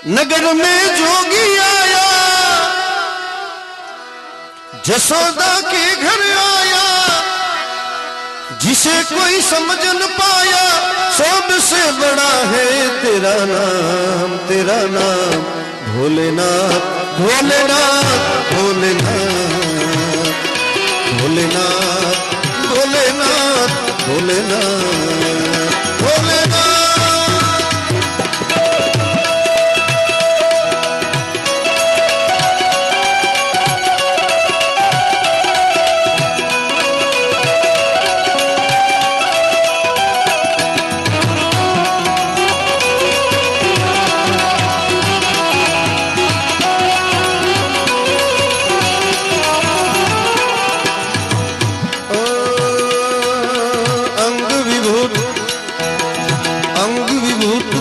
नगर में जोगी आया, जसोदा के घर आया, जिसे कोई समझ न पाया, सबसे बड़ा है तेरा नाम, तेरा नाम भोलेनाथ, भोलेनाथ, भोलेनाथ, भोलेनाथ, भोलेनाथ, भोलेनाथ, भोलेनाथ।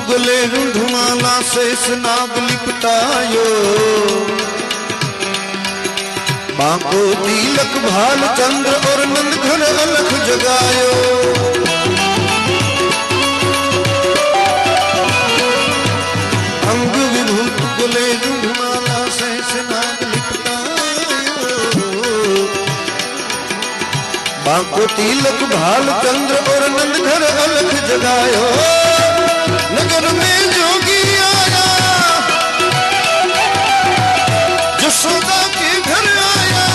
गले रुंधमाला शेष नाग लिपटायो, बांको तिलक भाल चंद्र और नंद घन अलख जगायो। अंग विभूत गले रुंधमाला शेष नाग लिपटायो, बांको तिलक भाल चंद्र और नंद घन अलख जगायो। नगर में जोगी आया, जसोदा के घर आया,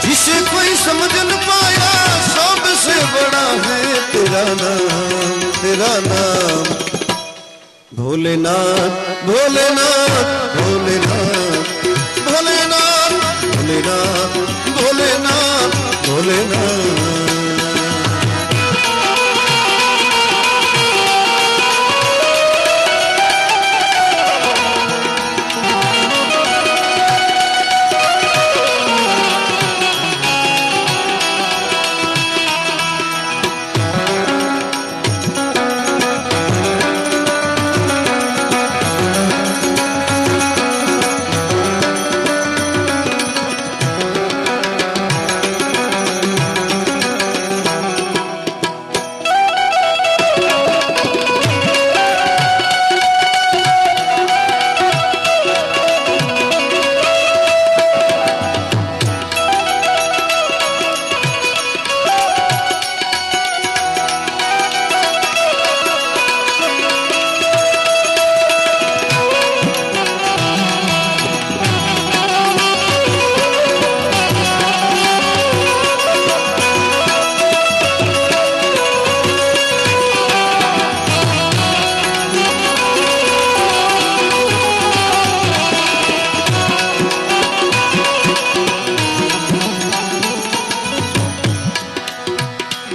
जिसे कोई समझ न पाया, सबसे बड़ा है तेरा नाम, तेरा नाम भोलेनाथ, भोलेनाथ, भोलेनाथ, भोलेनाथ, भोलेनाथ, भोलेनाथ, भोलेनाथ।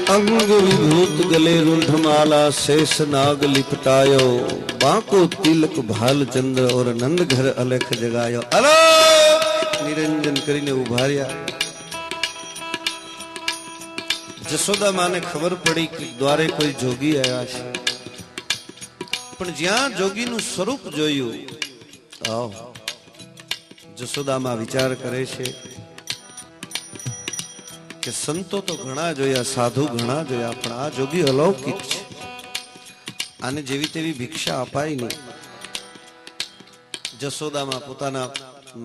अंग विभूत गले रुंधमाला शेष नाग लिपटायो, बांको तिलक भाल चंद्र और नंद घर अलख जगायो। अलो निरंजन करीने उभार्या। जसोदा माने खबर पड़ी कि द्वारे कोई जोगी आया छे, पण ज्यां जोगीनुं स्वरूप जोयुं, जसोदा मां विचार करे छे કે સંતો તો ઘણા જોયા, સાધુ ઘણા જોયા, પણ આ જોગી અલૌકિક છે, આને જેવી તેવી ભિક્ષા અપાય નહીં। જસોદામાં પોતાના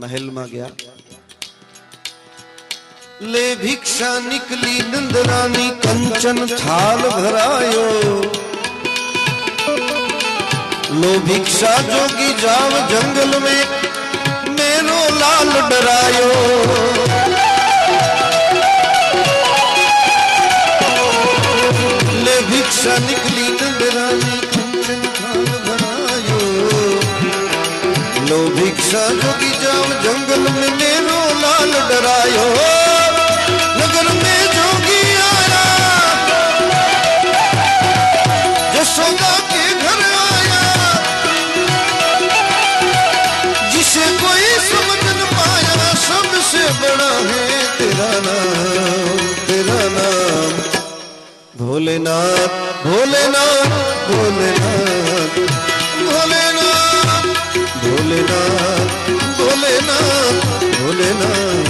મહેલમાં ગયા, ले भिक्षा निकली नंदरानी, कंचन थाल भरायो, लो भिक्षा जोगी जाव जंगल में, मेरो लाल डरायो। भिक्षा निकली नंदरानी, कंचन थाल भरायो, लो भिक्षा जोगी जाओ जंगल में, मेरो लाल डरायो। नगर में जोगी आया, जसोदा के घर आया, जिसे कोई समझ न पाया, सबसे बड़ा है तेरा नाम, तेरा नाम भोलेनाथ, भोलेनाथ, भोलेनाथ, भोलेनाथ, भोलेनाथ, भोलेनाथ, भोलेनाथ।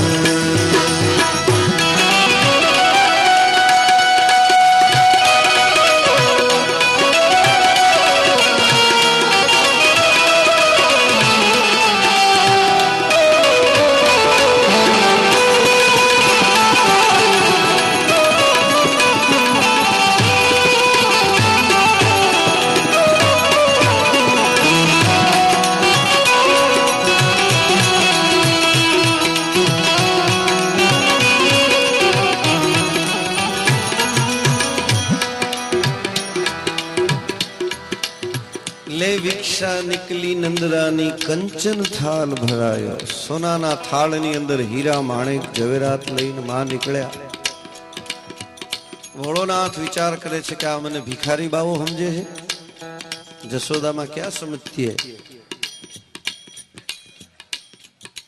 ले विक्षा निकली नंदरानी कंचन थाल भरायो सोनाना थाळनी अंदर हीरा माणिक जवेरात लईने मां निकळ्या भोळोनाथ विचार करे छे कि आ मने भिखारी बाबू समझे है जसोदा मां क्या समझती है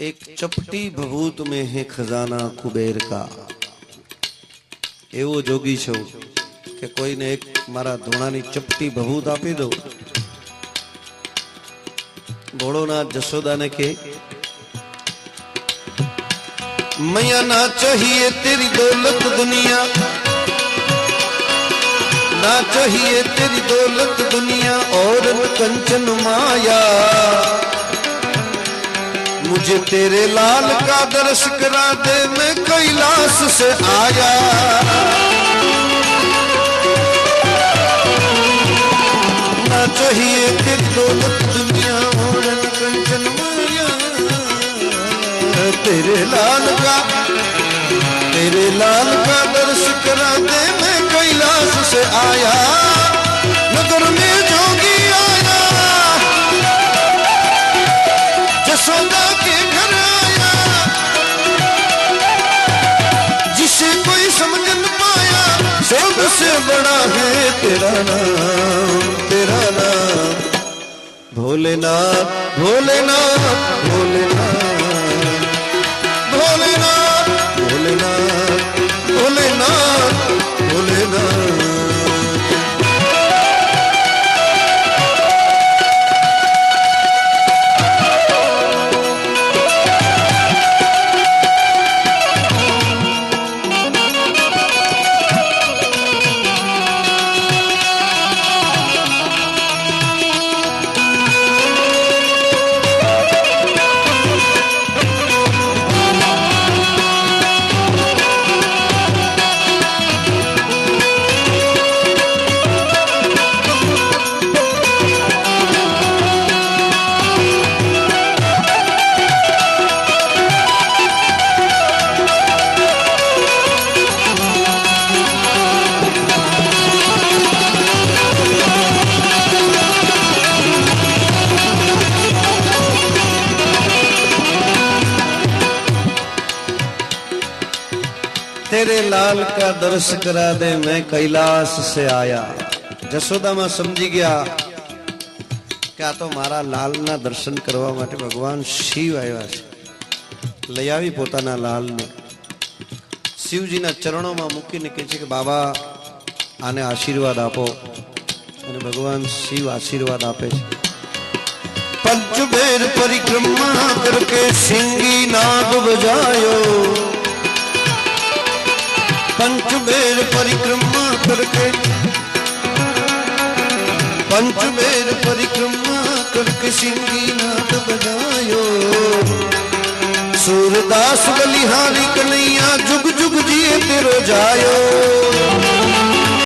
एक चपटी भभूत में है खजाना कुबेर का एवो जोगी छो कि कोई ने एक मारा धोणानी चपटी भभूत आपी दो भोळोनाथ जसोदा ने के मैया ना चाहिए तेरी दौलत दुनिया ना चाहिए तेरी दौलत दुनिया और कंचन माया मुझे तेरे लाल का दर्श करा दे मैं कैलाश से आया ना चाहिए तेरी दौलत दुनिया और कंचन माया तेरे लाल का दर्श करा दे मैं कैलाश से आया नगर में जोगी आया जसोदा के घर आया जिसे कोई समझ न पाया सबसे बड़ा है तेरा नाम भोलेनाथ भोलेनाथ भोलेनाथ भोलेनाथ भोलेनाथ भोलेनाथ भोलेनाथ तेरे लाल का दर्श करा दे मैं कैलाश से आया जसोदा में समझी गया कि आ तो मारा लाल ना दर्शन करवा माटे भगवान शिव आया छे लई आवी पोताना लाल ने शिवजी ना चरणों में मूकीने कहे छे कि बाबा आने आशीर्वाद आपो अने भगवान शिव आशीर्वाद आपे छे पंचबेर परिक्रमा करके सिंगी नाद बजायो पंचबेर परिक्रमा करके सिंगी नाद बजायो सूरदास बलिहारी कन्हैया जुग जुग जिए तेरो जायो।